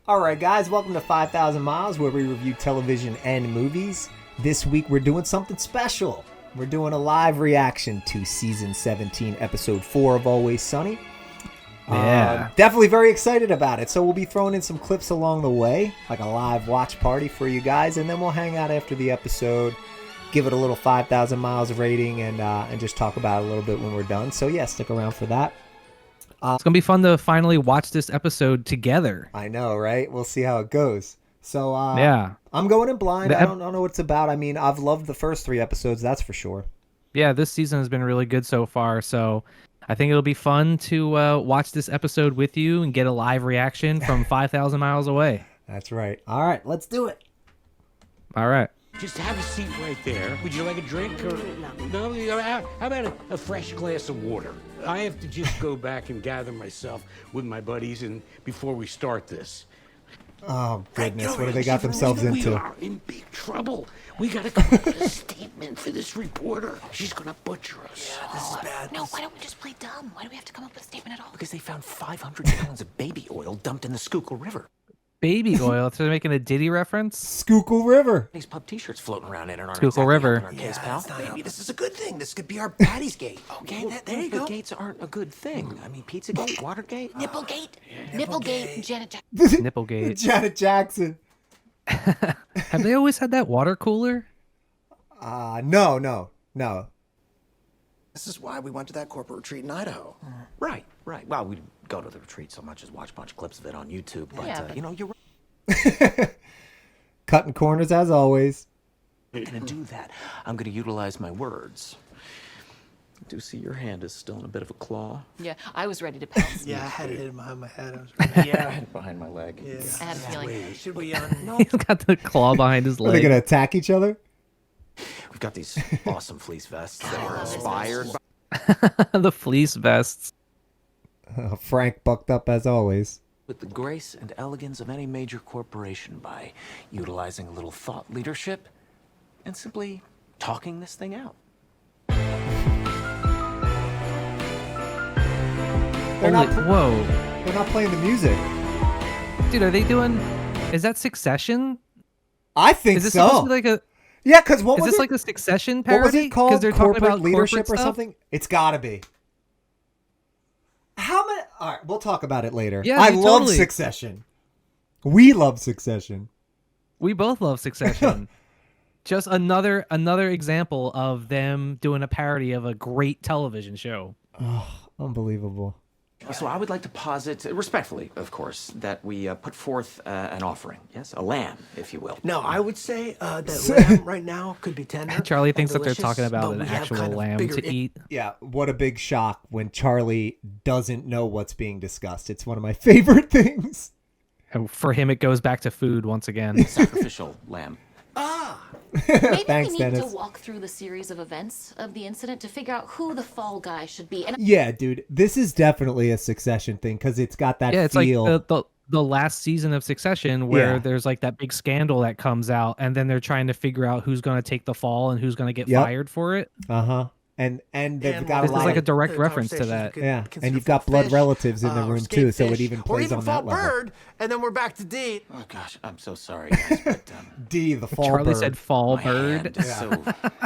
Alright guys, welcome to 5,000 Miles, where we review television and movies. This week we're doing something special. We're doing a live reaction to Season 17, Episode 4 of Always Sunny. Yeah. Definitely very excited about it. So we'll be throwing in some clips along the way, like a live watch party for you guys, and then we'll hang out after the episode, give it a little 5,000 Miles rating, and just talk about it a little bit when we're done. So yeah, stick around for that. It's going to be fun to finally watch this episode together. I know, right? We'll see how it goes. So, yeah. I'm going in blind. I don't know what it's about. I mean, I've loved the first 3 episodes, that's for sure. Yeah, this season has been really good so far, so I think it'll be fun to watch this episode with you and get a live reaction from 5,000 miles away. That's right. All right, let's do it. All right. Just have a seat right there. Would you like a drink or no? How about a fresh glass of water? I have to just go back and gather myself with my buddies and before we start this. Oh goodness, what have they got themselves into? We are in big trouble. We gotta come up with a statement for this reporter. She's gonna butcher us. Yeah, this is bad. No, why don't we just play dumb? Why do we have to come up with a statement at all? Because they found 500 gallons of baby oil dumped in the Schuylkill River. Baby oil. So they're making a Diddy reference? Schuylkill River. These pub t-shirts floating around in it aren't Schuylkill exactly River. helping our case, pal. Maybe this is a good thing. This could be our Patty's Gate. Okay, there you go. But gates aren't a good thing. I mean, Pizzagate, Watergate. Nipplegate. Nipplegate. Janet Jackson. Nipplegate. Janet Jackson. Have they always had that water cooler? No. This is why we went to that corporate retreat in Idaho. Right. Well, we didn't go to the retreat so much as watch a bunch of clips of it on YouTube. But, Yeah, but- you know, you're right. Cutting corners as always. I'm going to do that. I'm going to utilize my words. I do see your hand is still in a bit of a claw. Yeah, I was ready to pounce. Yeah, I had it in behind my head. I was Yeah, behind my leg. yeah. I had a feeling. Should we He's got the claw behind his Are they leg. going to attack each other? We've got these awesome fleece vests that were inspired by The fleece vests. Frank bucked up as always. with the grace and elegance of any major corporation by utilizing a little thought leadership and simply talking this thing out. They're not, Whoa. they're not playing the music. Dude, are they doing... Is that Succession? I think Is this so. supposed to be like a... Yeah, because what Is was this it? like a Succession What parody? was it called? They're talking about leadership corporate or stuff? something? It's got to be. How many? All right, we'll talk about it later. Yeah, I dude, love totally. Succession. We love Succession. We both love Succession. Just another example of them doing a parody of a great television show. Oh, unbelievable. So I would like to posit, respectfully, of course, that we put forth an offering. Yes, a lamb, if you will. No, I would say that lamb right now could be tender. Charlie and thinks that they're delicious, talking about but an we have actual kind of lamb bigger to eat. Yeah, what a big shock when Charlie doesn't know what's being discussed. It's one of my favorite things. And for him, it goes back to food once again. Sacrificial lamb. Maybe Thanks, we need Dennis. to walk through the series of events of the incident to figure out who the fall guy should be. And Yeah, dude, this is definitely a Succession thing because it's got that Yeah, it's feel. like the last season of Succession where Yeah. there's like that big scandal that comes out, and then they're trying to figure out who's going to take the fall and who's going to get Yep. fired for it. Uh-huh. And they've And got This a is lot like a of... direct the reference to conversations that. could Yeah, consider and you've got fall blood fish, relatives in the or room skate too, so it fish, even or plays even on fall that level. bird, and then we're back to D. Oh, gosh, I'm so sorry, guys, but D, the fall Charlie bird. said fall my bird. hand is so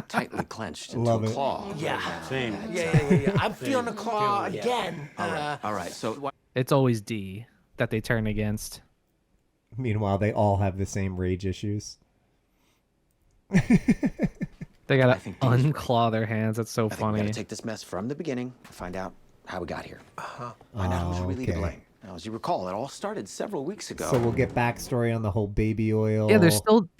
tightly clenched into Love a it. claw. Yeah. Same. Yeah. I'm feeling the claw again. All right, so It's always D that they turn against. Meanwhile, they all have the same rage issues. They I gotta think D's right. unclaw their hands. That's so I think we funny. gotta take this mess from the beginning and find out how we got here. Find out who's really to okay. blame. Now, as you recall, it all started several weeks ago. So we'll get baxstory on the whole baby oil. Yeah, they're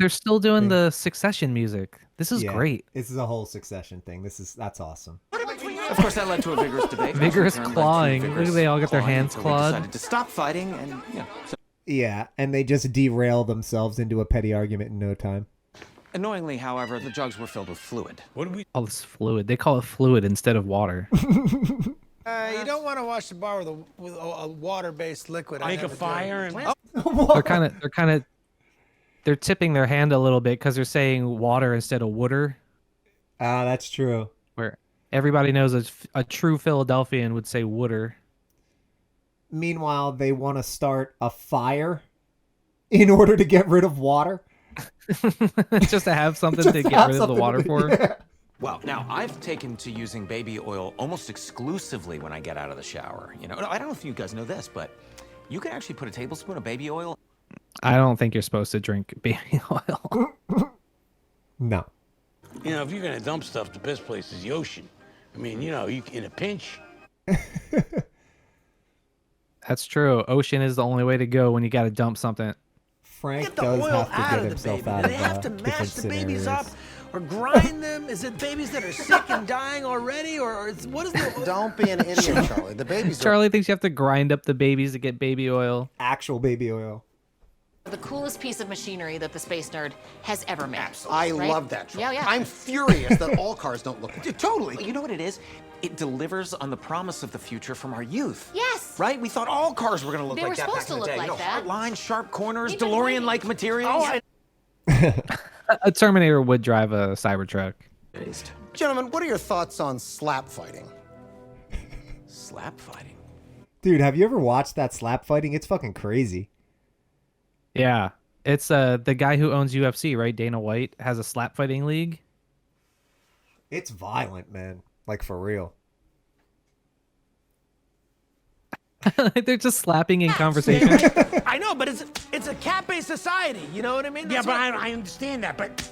still doing the Succession music. This is Yeah, great. This is a whole Succession thing. That's awesome. Of course, that led to a vigorous debate. Vigorous Which in turn led to clawing. Look at vigorous they all get their clawing hands until we clawed. decided to stop fighting, and so Yeah, and they just derail themselves into a petty argument in no time. annoyingly, however, the jugs were filled with fluid. What do we? All this fluid. They call it fluid instead of water. You don't want to wash the bar with a water-based liquid. I Make a have fire doing. and They're tipping their hand a little bit because they're saying water instead of wooder. Ah, that's true. Where everybody knows a true Philadelphian would say wooder. Meanwhile, they want to start a fire in order to get rid of water. Just to have something Just to to get have rid of the something water to- for. yeah. Well, now, I've taken to using baby oil almost exclusively when I get out of the shower. You know, I don't know if you guys know this, but you can actually put a tablespoon of baby oil. I don't think you're supposed to drink baby oil. No. You know, if you're gonna dump stuff, the best place is the ocean. I mean, you know, you in a pinch. That's true. Ocean is the only way to go when you got to dump something. Frank Get the does oil have to out get of the himself baby. out Do they of have to different mash the babies up scenarios. or grind them? Is it babies that are sick and dying already, what is the? Don't be an idiot, Charlie. The babies are Charlie thinks you have to grind up the babies to get baby oil. Actual baby oil. The coolest piece of machinery that the space nerd has ever made. I right? love that, Charlie. Yeah, yeah. I'm furious that all cars don't look like that. Totally. You know what it is? It delivers on the promise of the future from our youth. Yes. Right? We thought all cars were going to look They like were that back supposed in to the look day. like You know, that. hard lines, sharp corners, We've been DeLorean-like waiting. materials. A Terminator would drive a Cybertruck. Gentlemen, what are your thoughts on slap fighting? Slap fighting. Dude, have you ever watched that slap fighting? It's fucking crazy. Yeah. It's the guy who owns UFC, right? Dana White has a slap fighting league. It's violent, man. Like, for real. They're just slapping in conversation. I know, but it's a cat-based society. You know what I mean? Yeah, That's but what- I understand that, but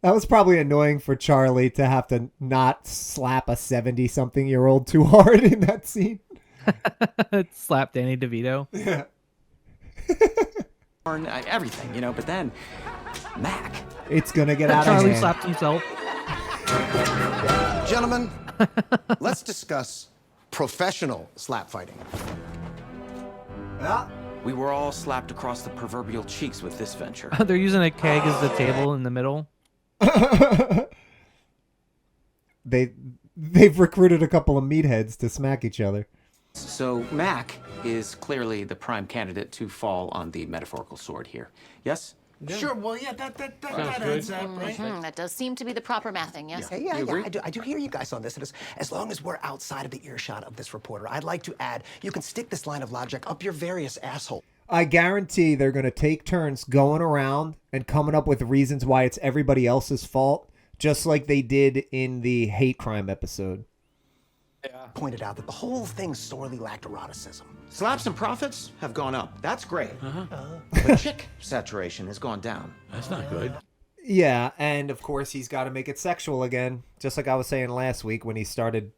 That was probably annoying for Charlie to have to not slap a 70-something-year-old too hard in that scene. Slap Danny DeVito. Yeah. Everything, you know, but then Mac. It's gonna get out of Charlie hand. slapped himself. Gentlemen, let's discuss professional slap fighting. Ah. We were all slapped across the proverbial cheeks with this venture. They're using a keg as the table in the middle. They've recruited a couple of meatheads to smack each other. So Mac is clearly the prime candidate to fall on the metaphorical sword here. Yes? Sure. Well, yeah, that good. adds up, right? That does seem to be the proper mathing, yes? Yeah, You agree? I do hear you guys on this. And as long as we're outside of the earshot of this reporter, I'd like to add, you can stick this line of logic up your various asshole. I guarantee they're going to take turns going around and coming up with reasons why it's everybody else's fault, just like they did in the hate crime episode. Pointed out that the whole thing sorely lacked eroticism. Slaps and profits have gone up. That's great. But chick saturation has gone down. that's not good. Yeah, and of course he's got to make it sexual again, just like I was saying last week when he started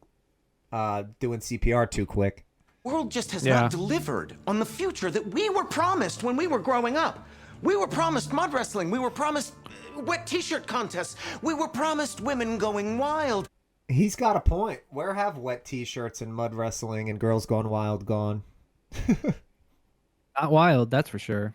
doing CPR too quick. The world just has Yeah. not delivered on the future that we were promised when we were growing up. We were promised mud wrestling. We were promised wet t-shirt contests. We were promised women going wild. He's got a point. Where have wet t-shirts and mud wrestling and Girls Gone Wild gone? Not wild, that's for sure.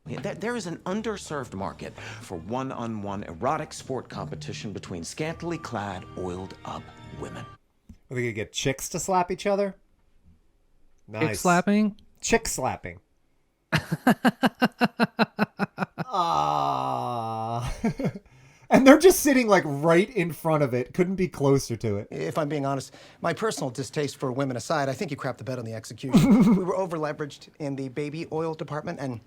There is an underserved market for one-on-one erotic sport competition between scantily clad, oiled-up women. Are they going to get chicks to slap each other? Nice. Kick slapping. Chick slapping. Ah. And they're just sitting like right in front of it. Couldn't be closer to it. If I'm being honest, my personal distaste for women aside, I think you crapped the bed on the execution. We were over-leveraged in the baby oil department and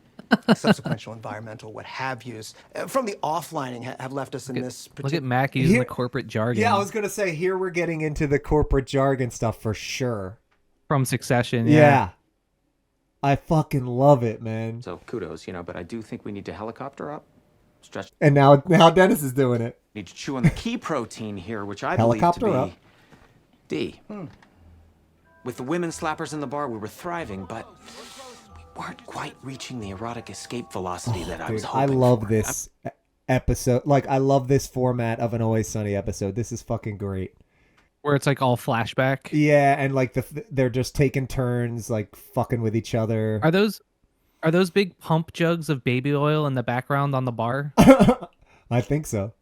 subsequential environmental what have yous. From the offlining have left us in this Look particular... at Mac using Here- the corporate jargon. Yeah, I was going to say, here we're getting into the corporate jargon stuff for sure. From Succession. Yeah. I fucking love it, man. So kudos, you know, but I do think we need to helicopter up. Stretch. And now Dennis is doing it. Need to chew on the key protein here, which I Helicopter believe to up. be D. With the women slappers in the bar, we were thriving, but we weren't quite reaching the erotic escape velocity that I was Dude, hoping I love for. this episode. Like, I love this format of an Always Sunny episode. This is fucking great. Where it's like all flashback. Yeah, and like they're just taking turns, like fucking with each other. Are those big pump jugs of baby oil in the background on the bar? I think so.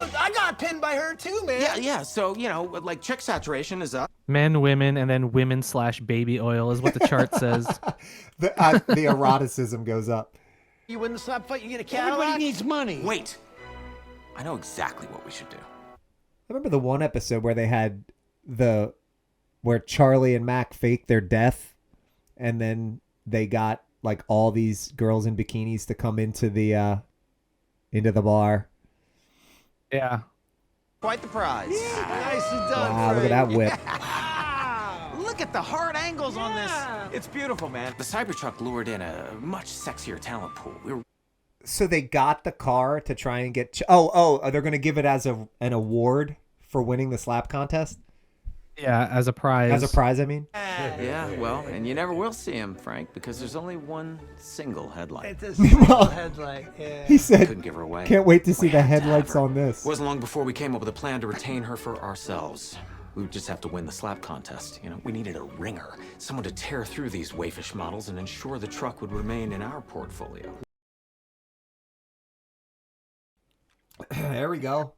I got pinned by her too, man. Yeah, so, you know, like chick saturation is up. Men, women, and then women/baby oil is what the chart says. The eroticism goes up. You win the slap fight, you get a Everybody Cadillac. needs money. Wait. I know exactly what we should do. I remember the one episode where they had where Charlie and Mac faked their death, and then they got like all these girls in bikinis to come into the bar. Yeah. Quite the prize. Nicely done, Wow, look at that whip. Look at the hard angles on this. It's beautiful, man. The Cybertruck lured in a much sexier talent pool. We were So they got the car to try and get... they're going to give it as an award for winning the slap contest? Yeah, as a prize. As a prize, I mean? Yeah, well, and you never will see him, Frank, because there's only one single headlight. It's a single headlight. Yeah. He said, Couldn't give her away. can't wait to see We the had to have headlights her. on this. Wasn't long before we came up with a plan to retain her for ourselves. We would just have to win the slap contest. You know, we needed a ringer, someone to tear through these waifish models and ensure the truck would remain in our portfolio. There we go.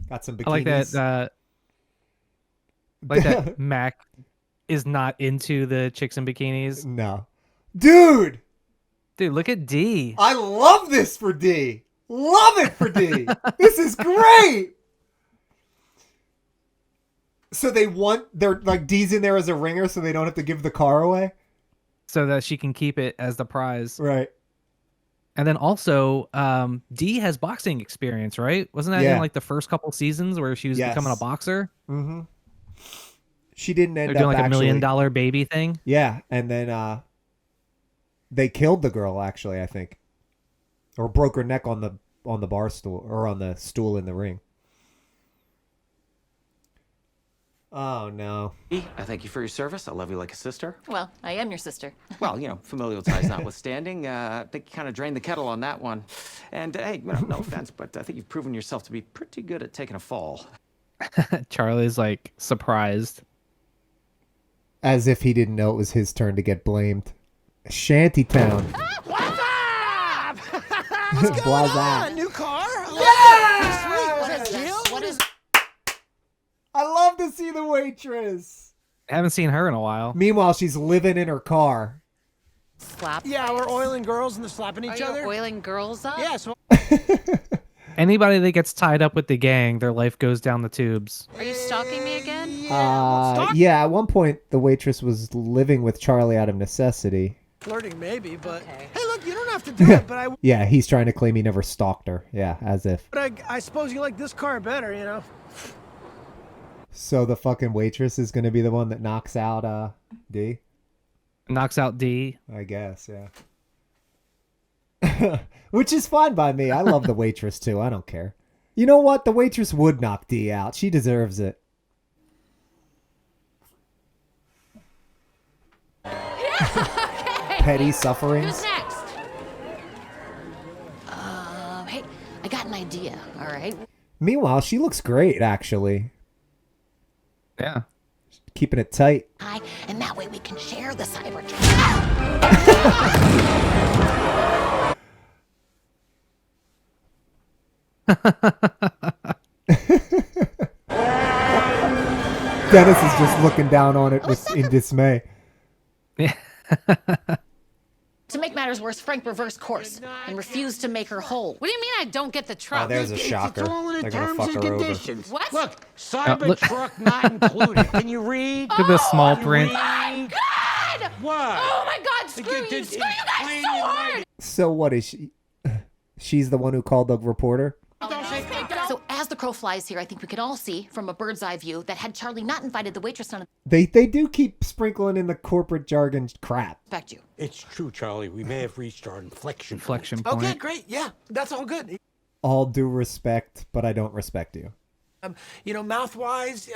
Got some bikinis. I like that. Like that Mac is not into the chicks in bikinis. No. Dude! Dude, look at D. I love this for D. Love it for D. This is great. So they're like D's in there as a ringer so they don't have to give the car away? So that she can keep it as the prize. Right. And then also, D has boxing experience, right? Wasn't that in like the first couple seasons where she was becoming a boxer? Mm-hmm. She didn't end They're up doing like actually... $1 million baby thing. Yeah, and then they killed the girl actually, I think, or broke her neck on the bar stool or on the stool in the ring. Oh no! I thank you for your service. I love you like a sister. Well, I am your sister. Well, you know, familial ties notwithstanding, I think you kind of drained the kettle on that one. And hey, no offense, but I think you've proven yourself to be pretty good at taking a fall. Charlie's like surprised. As if he didn't know it was his turn to get blamed. Shantytown. What's up? What's going on? New car? Yeah! Sweet. What is this? What is... I love to see the waitress. I haven't seen her in a while. Meanwhile, she's living in her car. Slap? Yeah, we're oiling girls and they're slapping each other. Oiling girls up? Yeah, so... Anybody that gets tied up with the gang, their life goes down the tubes. Are you stalking me again? Yeah, at one point, the waitress was living with Charlie out of necessity. Flirting, maybe, but... Okay. Hey, look, you don't have to do it, but I... Yeah, he's trying to claim he never stalked her. Yeah, as if. But I suppose you like this car better, you know? So the fucking waitress is going to be the one that knocks out D? Knocks out D. I guess, yeah. Which is fine by me. I love the waitress too. I don't care. You know what? The waitress would knock D out. She deserves it. Petty suffering. Who's next? Hey, I got an idea, all right? Meanwhile, she looks great, actually. Yeah. Keeping it tight. And that way we can share the Cybertruck. Dennis is just looking down on it in dismay. Yeah. To make matters worse, Frank reversed course and refused to make her whole. What do you mean I don't get the truck? Oh, there's a shocker. It's all in the They're gonna terms fuck and her over. conditions. What? Look, Cybertruck not included. Can you read? Look at the small print. God! What? Oh my God! Screw you! Screw you guys so hard! So what is she? She's the one who called the reporter? So as the crow flies here, I think we can all see from a bird's eye view that had Charlie not invited the waitress on, They do keep sprinkling in the corporate jargon crap. respect you. It's true, Charlie. We may have reached our inflection point. Point. Okay, great. Yeah, that's all good. All due respect, but I don't respect you. You know, mouth-wise,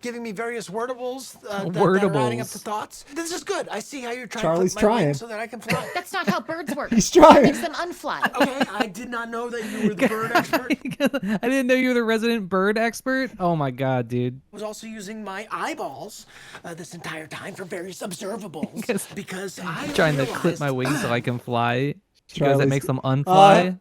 giving me various wordables that are adding up to thoughts. This is good. I see how you're trying Charlie's to clip my trying. wings so that I can fly. That's not how birds work. He's trying. It makes them unfly. Okay, I did not know that you were the bird expert. I didn't know you were the resident bird expert. Oh my God, dude. I was also using my eyeballs this entire time for various observables because I Trying to clip my wings so I can fly. She goes, that Charlie's- makes them unfly.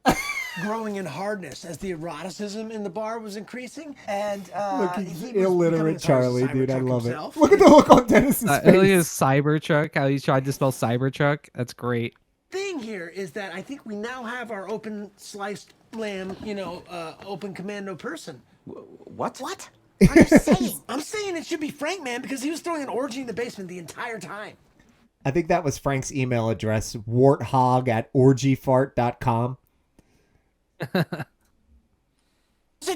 growing in hardness as the eroticism in the bar was increasing, and Look, he he's was illiterate becoming sort of Charlie, dude. I Cybertruck love himself. it. Look at the look on Dennis's Look at his face. Cybertruck, how he tried to spell Cybertruck. That's great. Thing here is that I think we now have our open sliced lamb, you know, open commando person. What? What are you saying? I'm saying it should be Frank, man, because he was throwing an orgy in the basement the entire time. I think that was Frank's email address, warthog@orgyfart.com.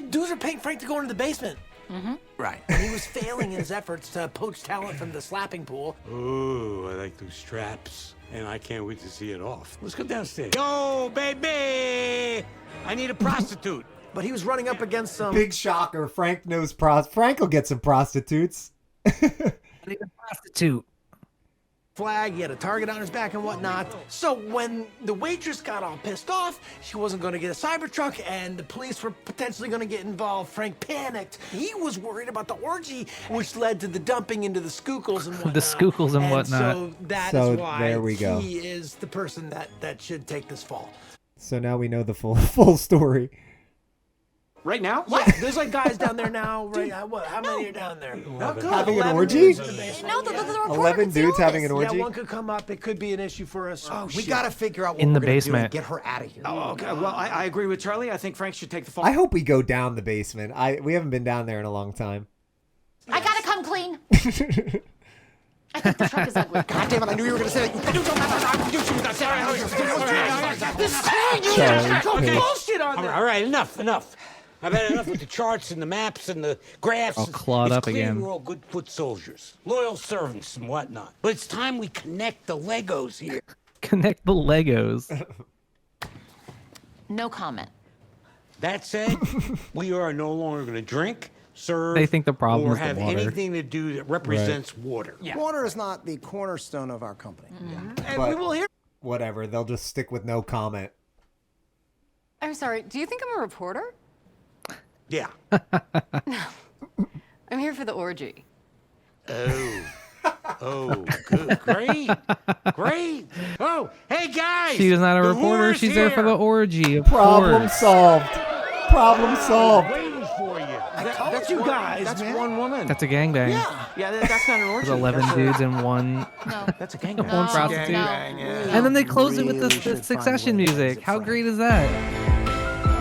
Dudes are paying Frank to go into the basement. Right. And he was failing in his efforts to poach talent from the slapping pool. Ooh, I like those straps. And I can't wait to see it off. Let's go downstairs. Yo, baby! I need a prostitute. But he was running up against some... Big shocker. Frank knows Frank will get some prostitutes. I need a prostitute. Flag, he had a target on his back and whatnot. So when the waitress got all pissed off, she wasn't going to get a Cybertruck and the police were potentially going to get involved. Frank panicked. He was worried about the orgy, which led to the dumping into the skookles and whatnot. The skookles and whatnot. So that So is why there we go. he is the person that should take this fall. So now we know the full story. Right now? Yeah, there's like guys down there now, right? How many are down there? Having an orgy? No, the reporter 11 can see dudes all having this. an orgy? Yeah, one could come up. It could be an issue for us. We got to figure out what In we're the gonna do and basement. get her out of here. Oh, okay. Well, I agree with Charlie. I think Frank should take the fall. I hope we go down the basement. We haven't been down there in a long time. I gotta come clean. I think the truck is ugly. God damn it, I knew you were going to say that. Bullshit on All right, enough. I've had enough with the charts and the maps and the graphs. All clawed It's up clear again. We're all good foot soldiers, loyal servants and whatnot. But it's time we connect the Legos here. Connect the Legos. No comment. That said, we are no longer going to drink, serve, They think the problem or is the have water. anything to do that represents water. Water is not the cornerstone of our company. And But- we will hear. Whatever. They'll just stick with no comment. I'm sorry. Do you think I'm a reporter? Yeah. I'm here for the orgy. Oh, good. Great. Oh, hey, guys. She's not a the reporter. whore's She's there for the here. orgy. Of Problem course. solved. Problem solved. Waiting for you. That's you guys, That's man. one woman. That's a gangbang. Yeah, that's not an orgy. There's 11 dudes and one No. That's a gangbang. one prostitute. No. And then they close it with the Succession music. How great is that?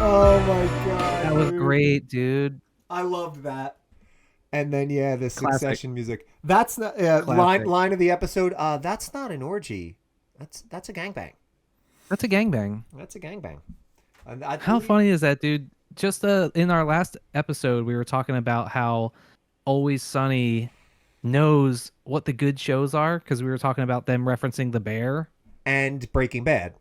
Oh my god. That was dude. great, dude. I loved that. And then the Classic. Succession music. That's not Classic. line of the episode. That's not an orgy. That's a gangbang. That's a gangbang. That's a gangbang. And How funny is that, dude? Just in our last episode, we were talking about how Always Sunny knows what the good shows are because we were talking about them referencing The Bear And Breaking Bad.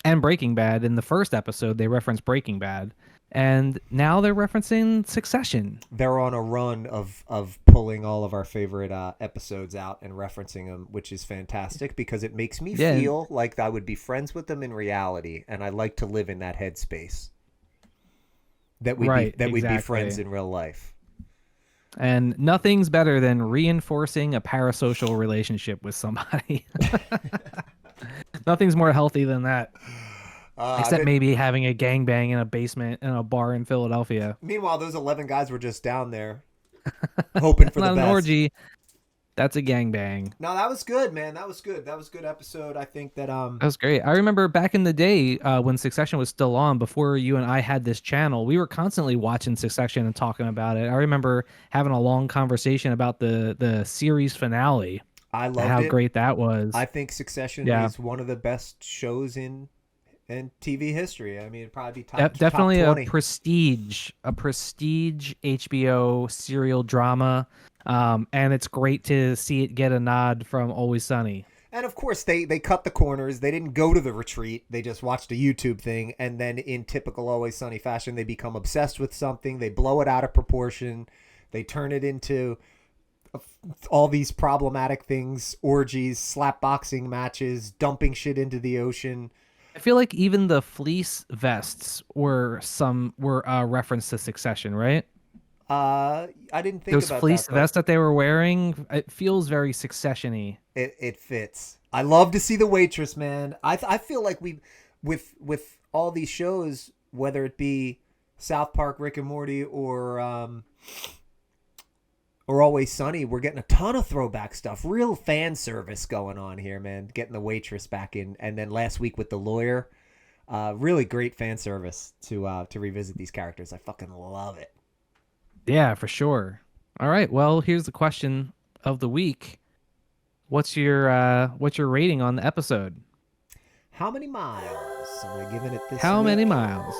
and Breaking Bad. In the first episode, they referenced Breaking Bad, and now they're referencing Succession. They're on a run of pulling all of our favorite episodes out and referencing them, which is fantastic because it makes me Yeah. feel like I would be friends with them in reality, and I like to live in that headspace. That we'd Right, be exactly. friends in real life. And nothing's better than reinforcing a parasocial relationship with somebody. Nothing's more healthy than that. Except maybe having a gangbang in a basement in a bar in Philadelphia. Meanwhile, those 11 guys were just down there hoping for Not the an best. orgy. That's a gangbang. No, that was good, man. That was good. That was a good episode. I think that That was great. I remember back in the day when Succession was still on, before you and I had this channel, we were constantly watching Succession and talking about it. I remember having a long conversation about the series finale. I and loved how it. great that was. I think Succession Yeah. is one of the best shows in TV history. I mean, it'd probably be Definitely top a 20. prestige HBO serial drama. And it's great to see it get a nod from Always Sunny. And of course, they cut the corners. They didn't go to the retreat. They just watched a YouTube thing. And then in typical Always Sunny fashion, they become obsessed with something. They blow it out of proportion. They turn it into all these problematic things, orgies, slap boxing matches, dumping shit into the ocean. I feel like even the fleece vests were a reference to Succession, right? I didn't think Those about fleece that, but vests that they were wearing, it feels very Succession-y. it fits. I love to see the waitress, man. I feel like we with all these shows, whether it be South Park, Rick and Morty, or Always Sunny, we're getting a ton of throwback stuff. Real fan service going on here, man. Getting the waitress back in, and then last week with the lawyer, really great fan service to revisit these characters. I fucking love it. Yeah, for sure. All right, well, here's the question of the week. what's your rating on the episode? How many miles am I giving it this How week? many miles?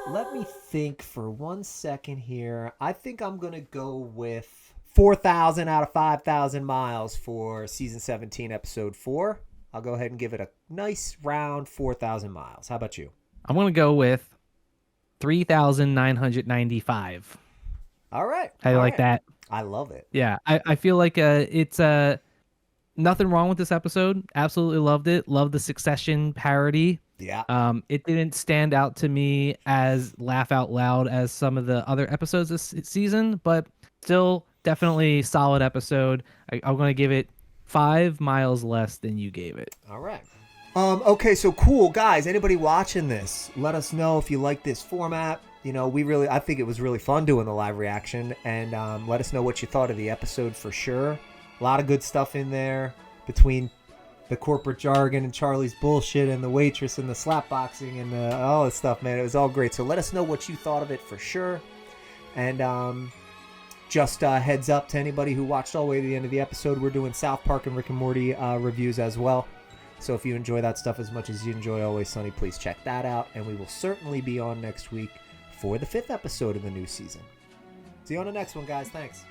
Let me think for 1 second here. I think I'm going to go with 4,000 out of 5,000 miles for season 17, episode 4. I'll go ahead and give it a nice round 4,000 miles. How about you? I'm going to go with 3,995. All right. How do you All like right. that? I love it. Yeah, I feel like it's nothing wrong with this episode. Absolutely loved it. Loved the Succession parody. Yeah. It didn't stand out to me as laugh out loud as some of the other episodes this season, but still definitely solid episode. I'm going to give it 5 miles less than you gave it. All right. Okay, so cool, guys. Anybody watching this, let us know if you like this format. You know, I think it was really fun doing the live reaction, and let us know what you thought of the episode for sure. A lot of good stuff in there between the corporate jargon and Charlie's bullshit and the waitress and the slap boxing and all this stuff, man. It was all great. So let us know what you thought of it for sure. And just heads up to anybody who watched all the way to the end of the episode, we're doing South Park and Rick and Morty reviews as well. So if you enjoy that stuff as much as you enjoy Always Sunny, please check that out. And we will certainly be on next week for the 5th episode of the new season. See you on the next one, guys. Thanks.